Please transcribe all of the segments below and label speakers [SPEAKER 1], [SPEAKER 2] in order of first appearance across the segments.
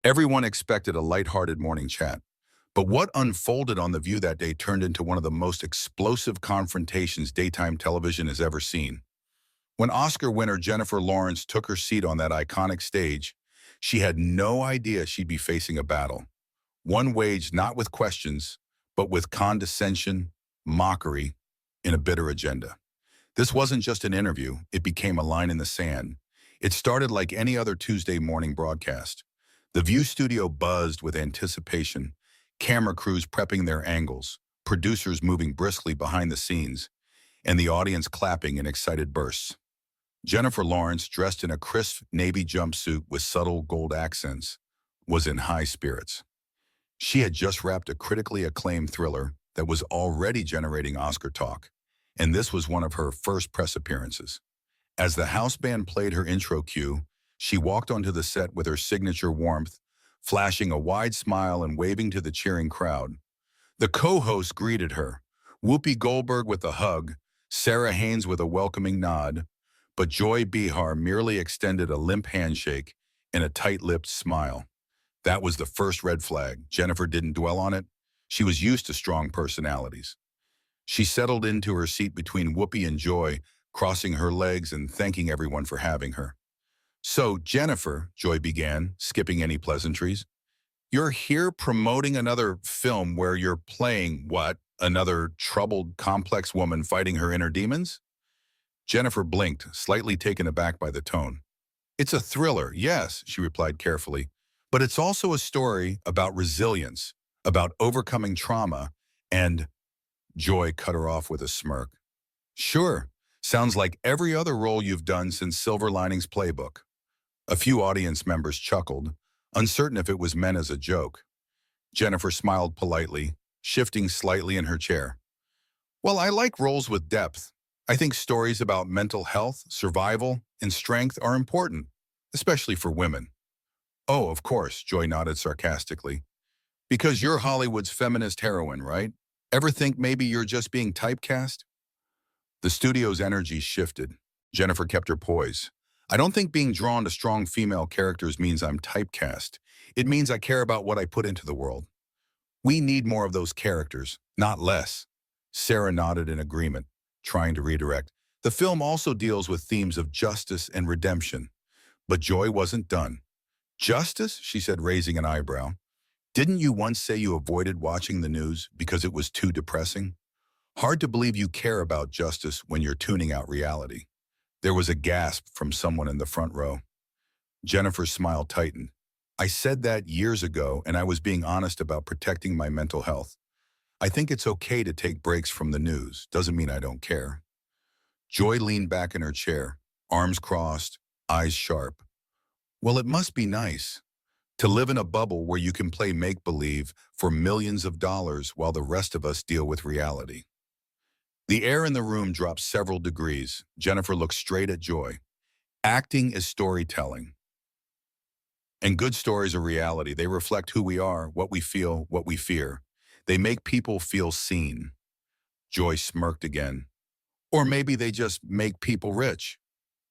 [SPEAKER 1] Everyone expected a lighthearted morning chat. But what unfolded on The View that day turned into one of the most explosive confrontations daytime television has ever seen. When Oscar winner Jennifer Lawrence took her seat on that iconic stage, she had no idea she'd be facing a battle. One waged not with questions, but with condescension, mockery, and a bitter agenda. This wasn't just an interview, it became a line in the sand. It started like any other Tuesday morning broadcast. The View studio buzzed with anticipation, camera crews prepping their angles, producers moving briskly behind the scenes, and the audience clapping in excited bursts. Jennifer Lawrence, dressed in a crisp navy jumpsuit with subtle gold accents, was in high spirits. She had just wrapped a critically acclaimed thriller that was already generating Oscar talk, and this was one of her first press appearances. As the house band played her intro cue, she walked onto the set with her signature warmth, flashing a wide smile and waving to the cheering crowd. The co-hosts greeted her, Whoopi Goldberg with a hug, Sarah Haynes with a welcoming nod, but Joy Behar merely extended a limp handshake and a tight-lipped smile. That was the first red flag. Jennifer didn't dwell on it. She was used to strong personalities. She settled into her seat between Whoopi and Joy, crossing her legs and thanking everyone for having her. "So, Jennifer," Joy began, skipping any pleasantries, "you're here promoting another film where you're playing, what, another troubled, complex woman fighting her inner demons?" Jennifer blinked, slightly taken aback by the tone. "It's a thriller, yes," she replied carefully, "but it's also a story about resilience, about overcoming trauma, and—" Joy cut her off with a smirk. "Sure, sounds like every other role you've done since Silver Linings Playbook." A few audience members chuckled, uncertain if it was meant as a joke. Jennifer smiled politely, shifting slightly in her chair. "Well, I like roles with depth. I think stories about mental health, survival, and strength are important, especially for women." "Oh, of course," Joy nodded sarcastically. "Because you're Hollywood's feminist heroine, right? Ever think maybe you're just being typecast?" The studio's energy shifted. Jennifer kept her poise. "I don't think being drawn to strong female characters means I'm typecast. It means I care about what I put into the world. We need more of those characters, not less." Sarah nodded in agreement, trying to redirect. "The film also deals with themes of justice and redemption." But Joy wasn't done. "Justice?" she said, raising an eyebrow. "Didn't you once say you avoided watching the news because it was too depressing? Hard to believe you care about justice when you're tuning out reality." There was a gasp from someone in the front row. Jennifer's smile tightened. "I said that years ago, and I was being honest about protecting my mental health. I think it's okay to take breaks from the news. Doesn't mean I don't care." Joy leaned back in her chair, arms crossed, eyes sharp. "Well, it must be nice to live in a bubble where you can play make-believe for millions of dollars while the rest of us deal with reality." The air in the room dropped several degrees. Jennifer looked straight at Joy. "Acting is storytelling. And good stories are reality. They reflect who we are, what we feel, what we fear. They make people feel seen." Joy smirked again. "Or maybe they just make people rich."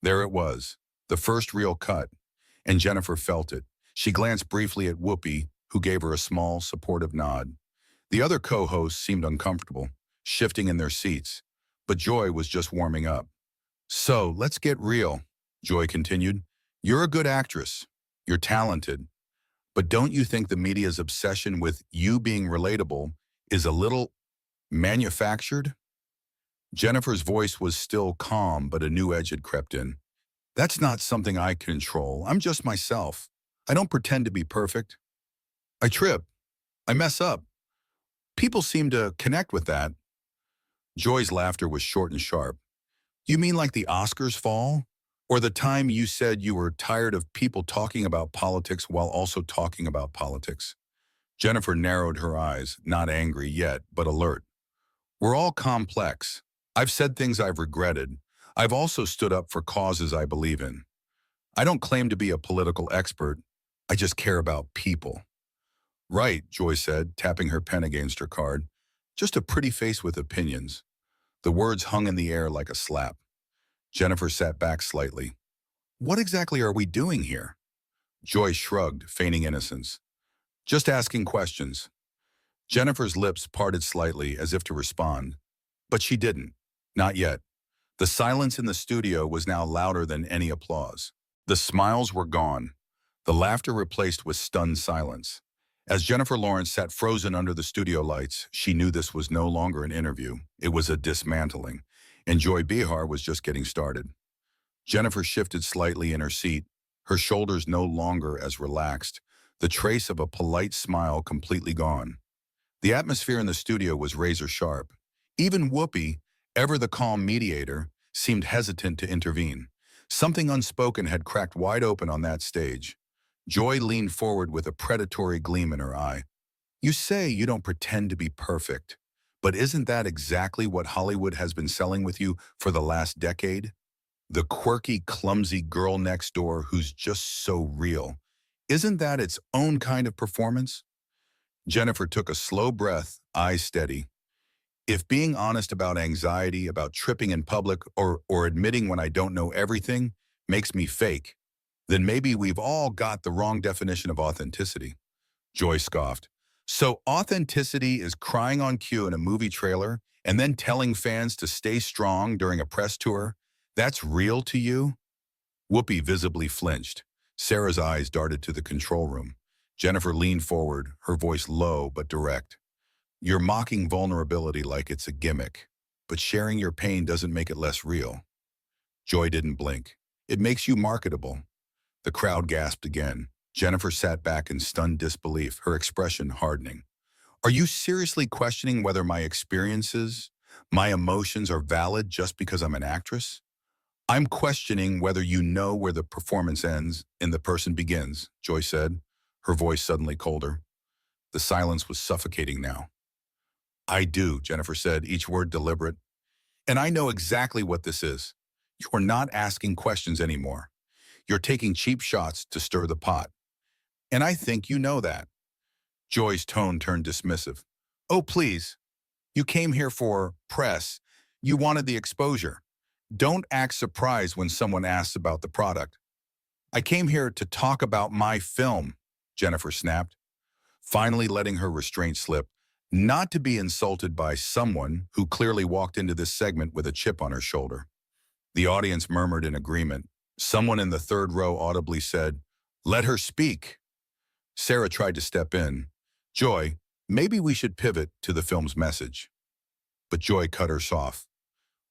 [SPEAKER 1] There it was, the first real cut, and Jennifer felt it. She glanced briefly at Whoopi, who gave her a small, supportive nod. The other co-hosts seemed uncomfortable, shifting in their seats, but Joy was just warming up. "So, let's get real," Joy continued. "You're a good actress. You're talented. But don't you think the media's obsession with you being relatable is a little manufactured?" Jennifer's voice was still calm, but a new edge had crept in. "That's not something I control. I'm just myself. I don't pretend to be perfect. I trip. I mess up. People seem to connect with that." Joy's laughter was short and sharp. "You mean like the Oscars fall? Or the time you said you were tired of people talking about politics while also talking about politics?" Jennifer narrowed her eyes, not angry yet, but alert. "We're all complex. I've said things I've regretted. I've also stood up for causes I believe in. I don't claim to be a political expert. I just care about people." "Right," Joy said, tapping her pen against her card. "Just a pretty face with opinions." The words hung in the air like a slap. Jennifer sat back slightly. "What exactly are we doing here?" Joy shrugged, feigning innocence. Just asking questions. Jennifer's lips parted slightly as if to respond, but she didn't. Not yet. The silence in the studio was now louder than any applause. The smiles were gone, the laughter replaced with stunned silence. As Jennifer Lawrence sat frozen under the studio lights, she knew this was no longer an interview. It was a dismantling, and Joy Behar was just getting started. Jennifer shifted slightly in her seat, her shoulders no longer as relaxed, the trace of a polite smile completely gone. The atmosphere in the studio was razor sharp. Even Whoopi, ever the calm mediator, seemed hesitant to intervene. Something unspoken had cracked wide open on that stage. Joy leaned forward with a predatory gleam in her eye. You say you don't pretend to be perfect, but isn't that exactly what Hollywood has been selling with you for the last decade? The quirky, clumsy girl next door who's just so real. Isn't that its own kind of performance? Jennifer took a slow breath, eyes steady. If being honest about anxiety, about tripping in public, or admitting when I don't know everything makes me fake, then maybe we've all got the wrong definition of authenticity. Joy scoffed. So authenticity is crying on cue in a movie trailer and then telling fans to stay strong during a press tour? That's real to you? Whoopi visibly flinched. Sarah's eyes darted to the control room. Jennifer leaned forward, her voice low but direct. You're mocking vulnerability like it's a gimmick, but sharing your pain doesn't make it less real. Joy didn't blink. It makes you marketable. The crowd gasped again. Jennifer sat back in stunned disbelief, her expression hardening. Are you seriously questioning whether my experiences, my emotions are valid just because I'm an actress? I'm questioning whether you know where the performance ends and the person begins, Joy said, her voice suddenly colder. The silence was suffocating now. I do, Jennifer said, each word deliberate. And I know exactly what this is. You are not asking questions anymore. You're taking cheap shots to stir the pot. And I think you know that. Joy's tone turned dismissive. Oh, please. You came here for press. You wanted the exposure. Don't act surprised when someone asks about the product. I came here to talk about my film, Jennifer snapped, finally letting her restraint slip, not to be insulted by someone who clearly walked into this segment with a chip on her shoulder. The audience murmured in agreement. Someone in the third row audibly said, "Let her speak." Sarah tried to step in. "Joy, maybe we should pivot to the film's message." But Joy cut her off.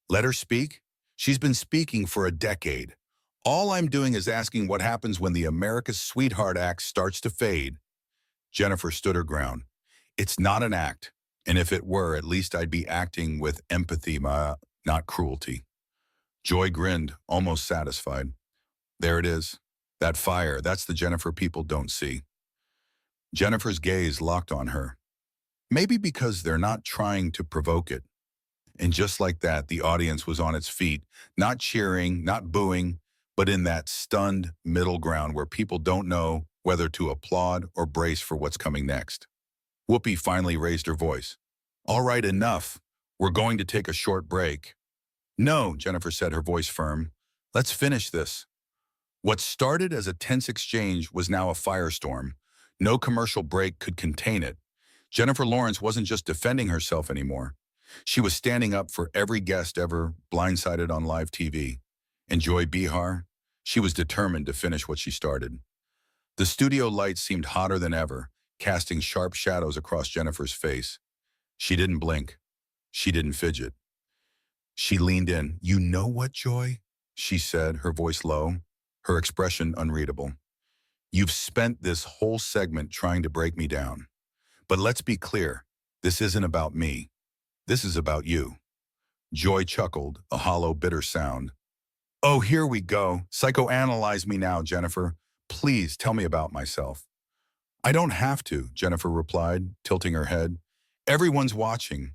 [SPEAKER 1] "Let her speak? She's been speaking for a decade. All I'm doing is asking what happens when the America's Sweetheart act starts to fade." Jennifer stood her ground. It's not an act, and if it were, at least I'd be acting with empathy, not cruelty. Joy grinned, almost satisfied. There it is. That fire, that's the Jennifer people don't see. Jennifer's gaze locked on her. Maybe because they're not trying to provoke it. And just like that, the audience was on its feet, not cheering, not booing, but in that stunned middle ground where people don't know whether to applaud or brace for what's coming next. Whoopi finally raised her voice. All right, enough. We're going to take a short break. No, Jennifer said, her voice firm. Let's finish this. What started as a tense exchange was now a firestorm. No commercial break could contain it. Jennifer Lawrence wasn't just defending herself anymore. She was standing up for every guest ever blindsided on live TV. And Joy Behar, she was determined to finish what she started. The studio lights seemed hotter than ever, casting sharp shadows across Jennifer's face. She didn't blink. She didn't fidget. She leaned in. You know what, Joy? She said, her voice low, her expression unreadable. You've spent this whole segment trying to break me down. But let's be clear, this isn't about me. This is about you. Joy chuckled, a hollow, bitter sound. Oh, here we go. Psychoanalyze me now, Jennifer. Please tell me about myself. I don't have to, Jennifer replied, tilting her head. Everyone's watching.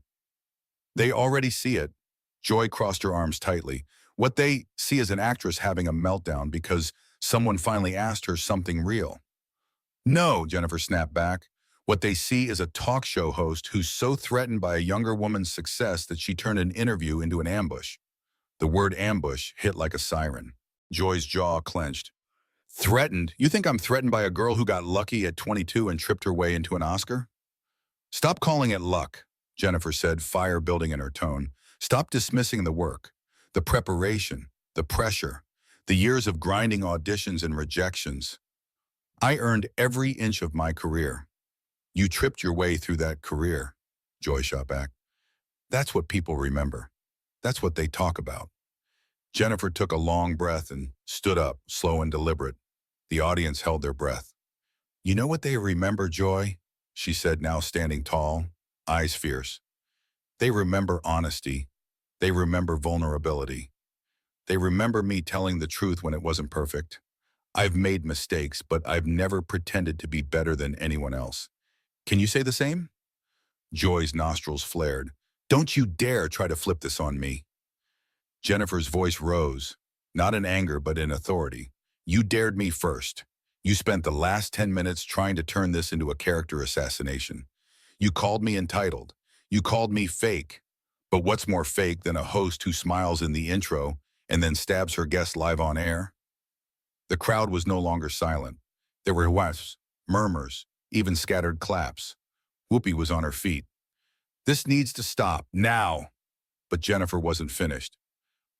[SPEAKER 1] They already see it. Joy crossed her arms tightly. What they see is an actress having a meltdown because someone finally asked her something real. No, Jennifer snapped back. What they see is a talk show host who's so threatened by a younger woman's success that she turned an interview into an ambush. The word ambush hit like a siren. Joy's jaw clenched. Threatened? You think I'm threatened by a girl who got lucky at 22 and tripped her way into an Oscar? Stop calling it luck, Jennifer said, fire building in her tone. Stop dismissing the work, the preparation, the pressure, the years of grinding auditions and rejections. I earned every inch of my career. You tripped your way through that career, Joy shot back. That's what people remember. That's what they talk about. Jennifer took a long breath and stood up, slow and deliberate. The audience held their breath. You know what they remember, Joy? She said, now standing tall, eyes fierce. They remember honesty. They remember vulnerability. They remember me telling the truth when it wasn't perfect. I've made mistakes, but I've never pretended to be better than anyone else. Can you say the same? Joy's nostrils flared. Don't you dare try to flip this on me. Jennifer's voice rose, not in anger but in authority. You dared me first. You spent the last 10 minutes trying to turn this into a character assassination. You called me entitled. You called me fake. But what's more fake than a host who smiles in the intro and then stabs her guest live on air? The crowd was no longer silent. There were whoops, murmurs, even scattered claps. Whoopi was on her feet. This needs to stop, now. But Jennifer wasn't finished.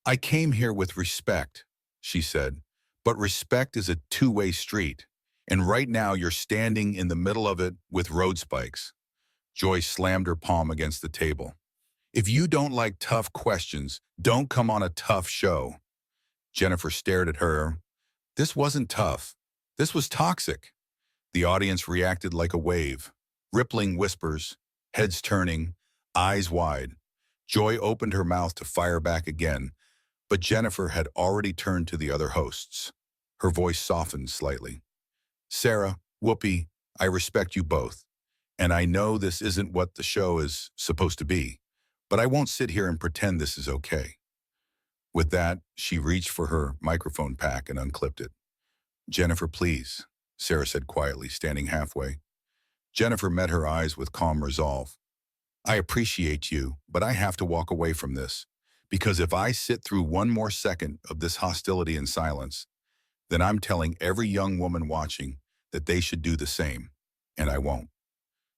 [SPEAKER 1] I came here with respect, she said, but respect is a two-way street. And right now you're standing in the middle of it with road spikes. Joy slammed her palm against the table. If you don't like tough questions, don't come on a tough show. Jennifer stared at her. This wasn't tough. This was toxic. The audience reacted like a wave. Rippling whispers, heads turning, eyes wide. Joy opened her mouth to fire back again, but Jennifer had already turned to the other hosts. Her voice softened slightly. Sarah, Whoopi, I respect you both. And I know this isn't what the show is supposed to be, but I won't sit here and pretend this is okay. With that, she reached for her microphone pack and unclipped it. Jennifer, please, Sarah said quietly, standing halfway. Jennifer met her eyes with calm resolve. I appreciate you, but I have to walk away from this, because if I sit through one more second of this hostility in silence, then I'm telling every young woman watching that they should do the same, and I won't.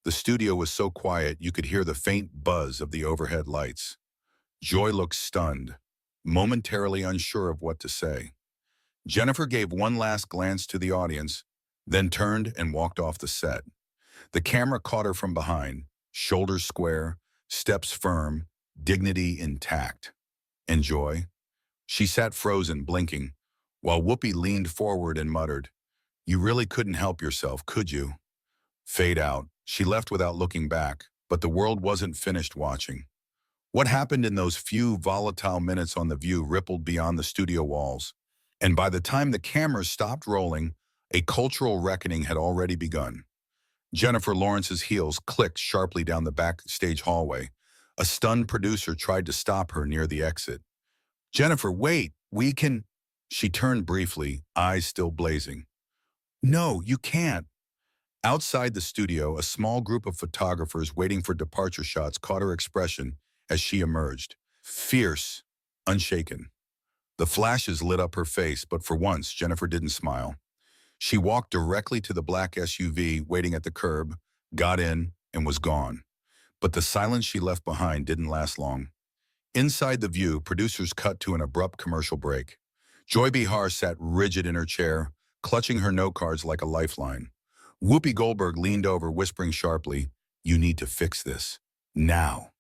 [SPEAKER 1] The studio was so quiet you could hear the faint buzz of the overhead lights. Joy looked stunned, momentarily unsure of what to say. Jennifer gave one last glance to the audience, then turned and walked off the set. The camera caught her from behind, shoulders square, steps firm, dignity intact. And Joy? She sat frozen, blinking, while Whoopi leaned forward and muttered, You really couldn't help yourself, could you? Fade out. She left without looking back, but the world wasn't finished watching. What happened in those few volatile minutes on The View rippled beyond the studio walls, and by the time the cameras stopped rolling, a cultural reckoning had already begun. Jennifer Lawrence's heels clicked sharply down the backstage hallway. A stunned producer tried to stop her near the exit. Jennifer, wait, we can... She turned briefly, eyes still blazing. No, you can't. Outside the studio, a small group of photographers waiting for departure shots caught her expression as she emerged. Fierce, unshaken. The flashes lit up her face, but for once, Jennifer didn't smile. She walked directly to the black SUV waiting at the curb, got in, and was gone. But the silence she left behind didn't last long. Inside The View, producers cut to an abrupt commercial break. Joy Behar sat rigid in her chair, clutching her note cards like a lifeline. Whoopi Goldberg leaned over, whispering sharply, You need to fix this. Now.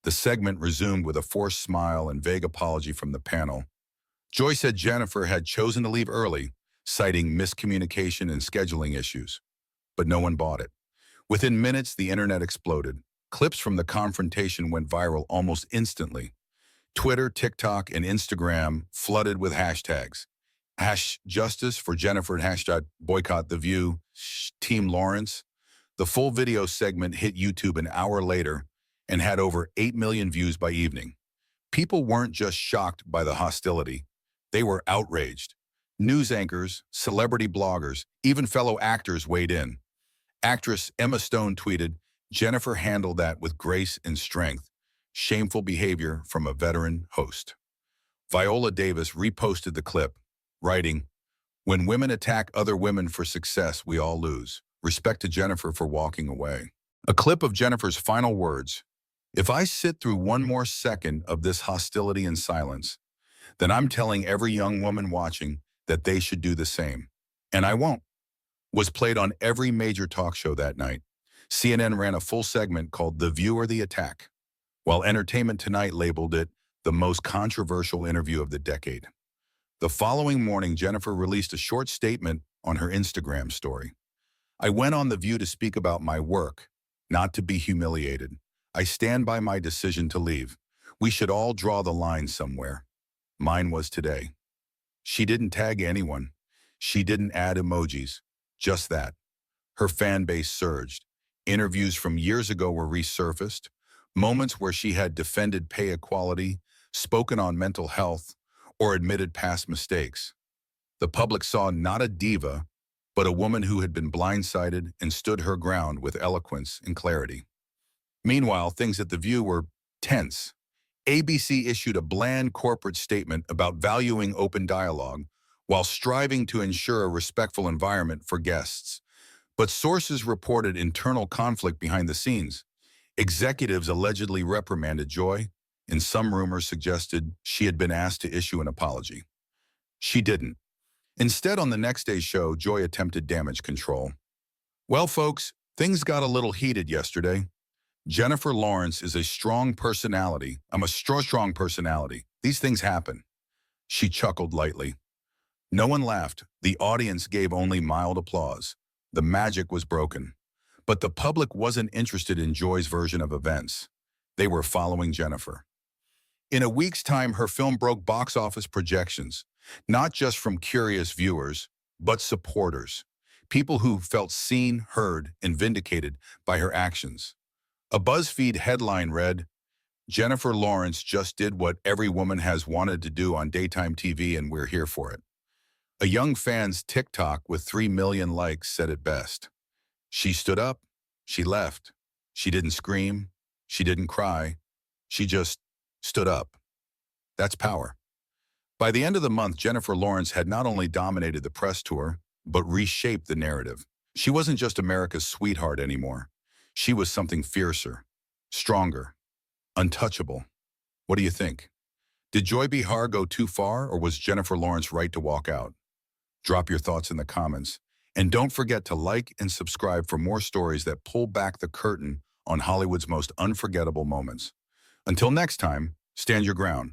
[SPEAKER 1] The segment resumed with a forced smile and vague apology from the panel. Joy said Jennifer had chosen to leave early, citing miscommunication and scheduling issues. But no one bought it. Within minutes, the internet exploded. Clips from the confrontation went viral almost instantly. Twitter, TikTok, and Instagram flooded with hashtags. #Justice for Jennifer and #boycott The View, Team Lawrence. The full video segment hit YouTube an hour later and had over 8 million views by evening. People weren't just shocked by the hostility. They were outraged. News anchors, celebrity bloggers, even fellow actors weighed in. Actress Emma Stone tweeted, Jennifer handled that with grace and strength. Shameful behavior from a veteran host. Viola Davis reposted the clip, writing, When women attack other women for success, we all lose. Respect to Jennifer for walking away. A clip of Jennifer's final words. If I sit through one more second of this hostility and silence, then I'm telling every young woman watching that they should do the same. And I won't. Was played on every major talk show that night. CNN ran a full segment called The View or the Attack, while Entertainment Tonight labeled it the most controversial interview of the decade. The following morning, Jennifer released a short statement on her Instagram story. I went on The View to speak about my work, not to be humiliated. I stand by my decision to leave. We should all draw the line somewhere. Mine was today. She didn't tag anyone. She didn't add emojis. Just that. Her fan base surged. Interviews from years ago were resurfaced. Moments where she had defended pay equality, spoken on mental health, or admitted past mistakes. The public saw not a diva, but a woman who had been blindsided and stood her ground with eloquence and clarity. Meanwhile, things at The View were tense. ABC issued a bland corporate statement about valuing open dialogue while striving to ensure a respectful environment for guests. But sources reported internal conflict behind the scenes. Executives allegedly reprimanded Joy, and some rumors suggested she had been asked to issue an apology. She didn't. Instead, on the next day's show, Joy attempted damage control. Well, folks, things got a little heated yesterday. Jennifer Lawrence is a strong personality. I'm a strong personality. These things happen. She chuckled lightly. No one laughed. The audience gave only mild applause. The magic was broken. But the public wasn't interested in Joy's version of events. They were following Jennifer. In a week's time, her film broke box office projections, not just from curious viewers, but supporters, people who felt seen, heard, and vindicated by her actions. A BuzzFeed headline read, Jennifer Lawrence just did what every woman has wanted to do on daytime TV, and we're here for it. A young fan's TikTok with 3 million likes said it best. She stood up, she left. She didn't scream, she didn't cry, she just stood up. That's power. By the end of the month, Jennifer Lawrence had not only dominated the press tour, but reshaped the narrative. She wasn't just America's sweetheart anymore. She was something fiercer, stronger, untouchable. What do you think? Did Joy Behar go too far, or was Jennifer Lawrence right to walk out? Drop your thoughts in the comments. And don't forget to like and subscribe for more stories that pull back the curtain on Hollywood's most unforgettable moments. Until next time, stand your ground.